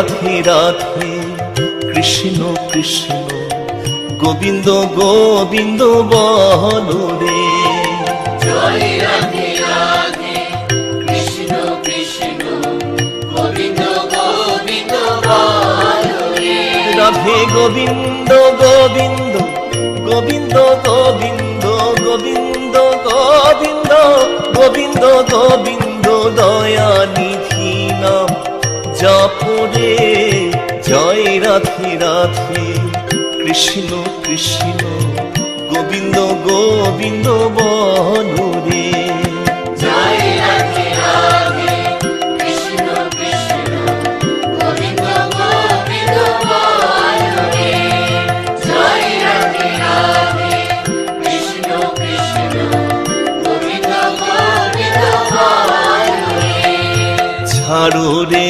রাধে রাধে কৃষ্ণ কৃষ্ণ গোবিন্দ গোবিন্দ বলো রে। জয় রাধে রাধে কৃষ্ণ কৃষ্ণ গোবিন্দ গোবিন্দ বলো রে। রাধে গোবিন্দ গোবিন্দ গোবিন্দ গোবিন্দ গোবিন্দ গোবিন্দ গোবিন্দ গোবিন্দ দয়ানিধি নাম জপরে। জয় রাধে রাধে কৃষ্ণ কৃষ্ণ গোবিন্দ গোবিন্দ বলো রে। জয় রাধে রাধে কৃষ্ণ কৃষ্ণ গোবিন্দ গোবিন্দ বলো রে। জয় রাধে রাধে কৃষ্ণ কৃষ্ণ গোবিন্দ গোবিন্দ বলো রে। ছাড়ো রে